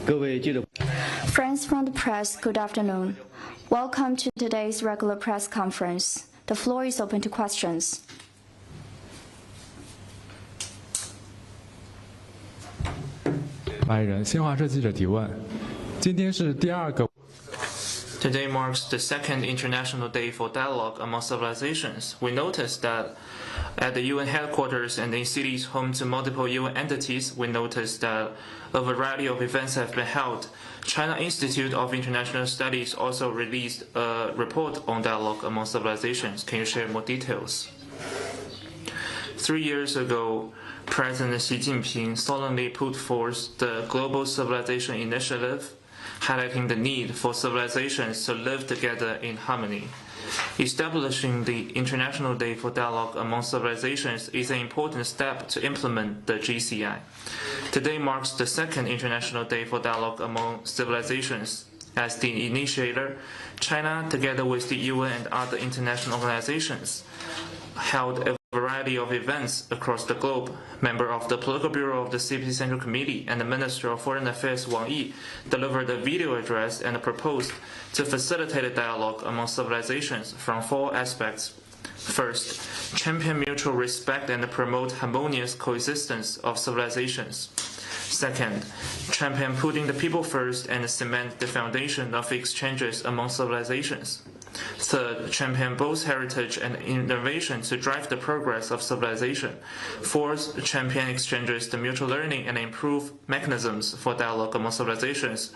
Friends from the press, good afternoon. Welcome to today's regular press conference. The floor is open to questions. Today marks the second International Day for Dialogue Among Civilizations. We noticed that at the UN headquarters and in cities home to multiple UN entities, we noticed that a variety of events have been held. China Institute of International Studies also released a report on dialogue among civilizations. Can you share more details? 3 years ago, President Xi Jinping solemnly put forth the Global Civilization Initiative, highlighting the need for civilizations to live together in harmony. Establishing the International Day for Dialogue Among Civilizations is an important step to implement the GCI. Today marks the second International Day for Dialogue Among Civilizations. As the initiator, China, together with the UN and other international organizations, held a variety of events across the globe. Member of the Political Bureau of the CPC Central Committee and the Minister of Foreign Affairs Wang Yi delivered a video address and proposed to facilitate a dialogue among civilizations from 4 aspects. First, champion mutual respect and promote harmonious coexistence of civilizations. Second, champion putting the people first and cement the foundation of exchanges among civilizations. Third, champion both heritage and innovation to drive the progress of civilization. Fourth, champion exchanges the mutual learning and improve mechanisms for dialogue among civilizations.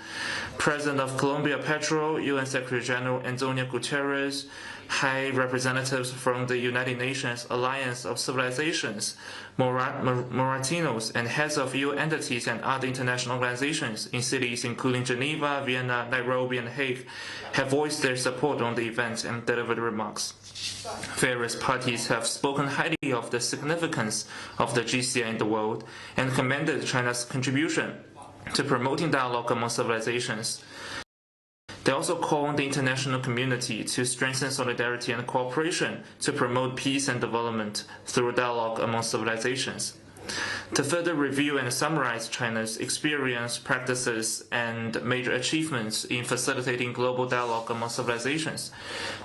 President of Colombia Petro, UN Secretary General Antonio Guterres, high representatives from the United Nations Alliance of Civilizations, Moratinos, and heads of UN entities and other international organizations in cities including Geneva, Vienna, Nairobi, and Hague have voiced their support on the event and delivered remarks. Various parties have spoken highly of the significance of the GCI in the world and commended China's contribution to promoting dialogue among civilizations. They also call on the international community to strengthen solidarity and cooperation to promote peace and development through dialogue among civilizations. To further review and summarize China's experience, practices, and major achievements in facilitating global dialogue among civilizations,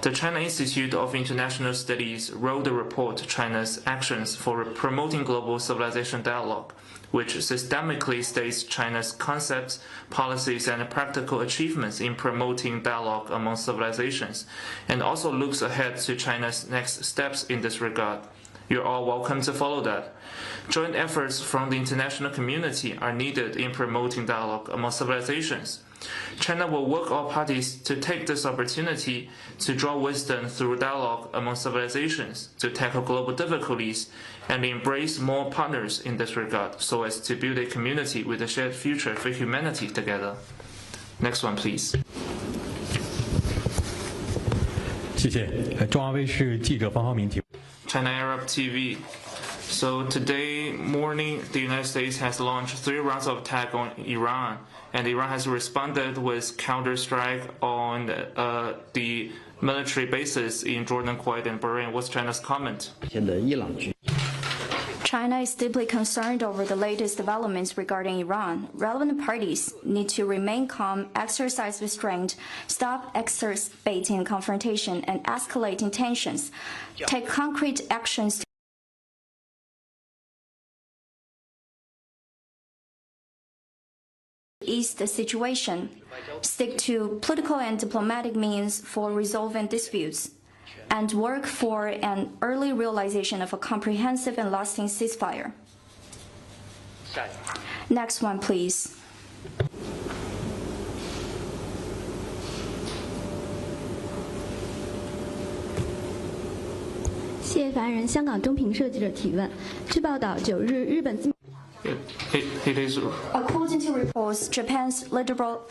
the China Institute of International Studies wrote a report, China's Actions for Promoting Global Civilization Dialogue, which systemically states China's concepts, policies, and practical achievements in promoting dialogue among civilizations, and also looks ahead to China's next steps in this regard. You're all welcome to follow that. Joint efforts from the international community are needed in promoting dialogue among civilizations. China will work all parties to take this opportunity to draw wisdom through dialogue among civilizations, to tackle global difficulties, and embrace more partners in this regard, so as to build a community with a shared future for humanity together. Next one, please. 谢谢。中央卫视记者方浩明提问。 China Arab TV. So today morning, the United States has launched 3 rounds of attack on Iran, and Iran has responded with counter-strike on the military bases in Jordan, Kuwait, and Bahrain. What's China's comment? China is deeply concerned over the latest developments regarding Iran. Relevant parties need to remain calm, exercise restraint, stop exacerbating confrontation and escalating tensions, take concrete actions to ease the situation, stick to political and diplomatic means for resolving disputes, and work for an early realization of a comprehensive and lasting ceasefire. Next one, please. 谢谢发言人。香港东平社记者提问：据报道，9日日本自。 According to reports, Japan's Liberal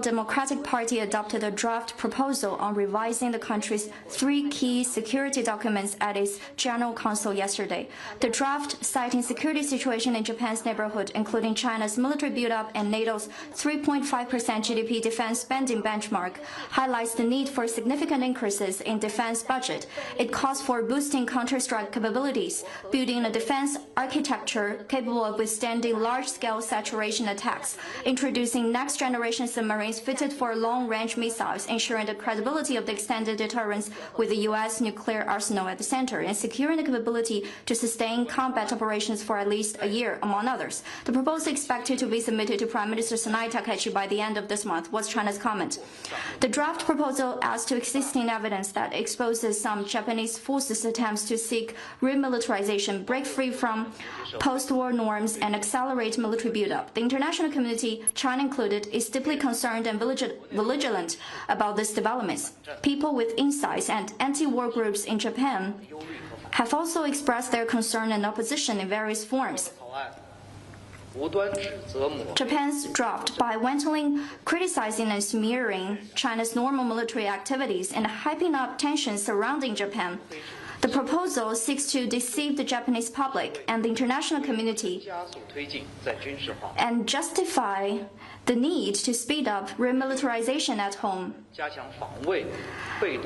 Democratic Party adopted a draft proposal on revising the country's 3 key security documents at its General Council yesterday. The draft, citing security situation in Japan's neighborhood, including China's military buildup and NATO's 3.5% GDP defense spending benchmark, highlights the need for significant increases in defense budget. It calls for boosting counter-strike capabilities, building a defense architecture capable of withstanding large-scale saturation attacks, introducing next-generation submarines fitted for long-range missiles, ensuring the credibility of the extended deterrence with the U.S. nuclear arsenal at the center, and securing the capability to sustain combat operations for at least a year, among others. The proposal is expected to be submitted to Prime Minister Sonai Takaichi by the end of this month. What's China's comment? The draft proposal adds to existing evidence that exposes some Japanese forces' attempts to seek remilitarization, break free from post-war norms, and accelerate military buildup. The international community, China included, is deeply concerned and vigilant about these developments. People with insights and anti-war groups in Japan have also expressed their concern and opposition in various forms. Japan's draft, by wantonly criticizing and smearing China's normal military activities and hyping up tensions surrounding Japan, the proposal seeks to deceive the Japanese public and the international community and justify the need to speed up remilitarization at home.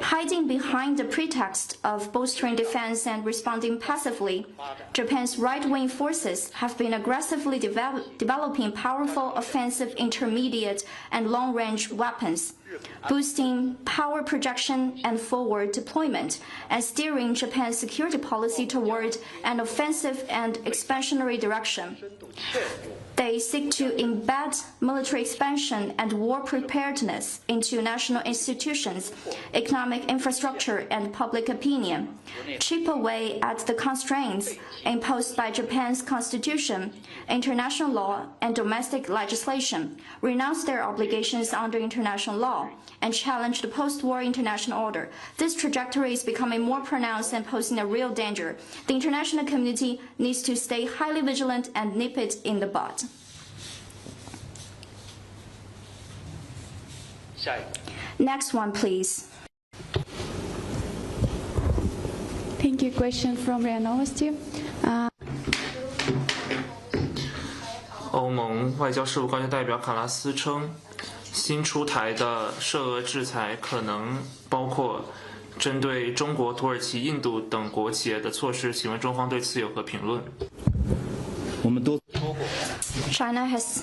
Hiding behind the pretext of bolstering defense and responding passively, Japan's right-wing forces have been aggressively developing powerful offensive intermediate and long-range weapons, boosting power projection and forward deployment, and steering Japan's security policy toward an offensive and expansionary direction. They seek to embed military expansion and war preparedness into national institutions, economic infrastructure, and public opinion, chip away at the constraints imposed by Japan's constitution, international law, and domestic legislation, renounce their obligations under international law, and challenge the post-war international order. This trajectory is becoming more pronounced and posing a real danger. The international community needs to stay highly vigilant and nip it in the bud. Next one, please. Thank you. Question from RIA Novosti. 欧盟外交事务高级代表卡拉斯称，新出台的涉俄制裁可能包括针对中国、土耳其、印度等国企业的措施。请问中方对此有何评论？ China has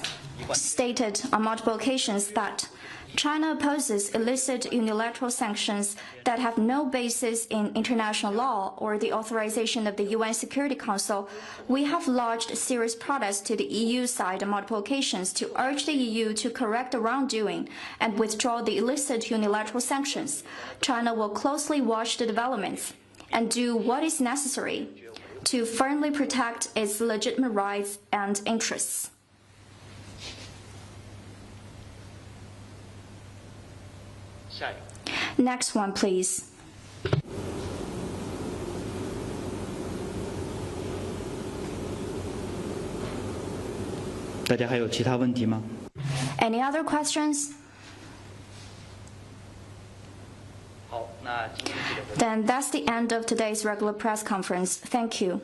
stated on multiple occasions that China opposes illicit unilateral sanctions that have no basis in international law or the authorization of the UN Security Council. We have lodged serious protests to the EU side on multiple occasions to urge the EU to correct the wrongdoing and withdraw the illicit unilateral sanctions. China will closely watch the developments and do what is necessary to firmly protect its legitimate rights and interests. Next one, please. 大家还有其他问题吗？ Any other questions? 好，那今天的记者会。 Then that's the end of today's regular press conference. Thank you.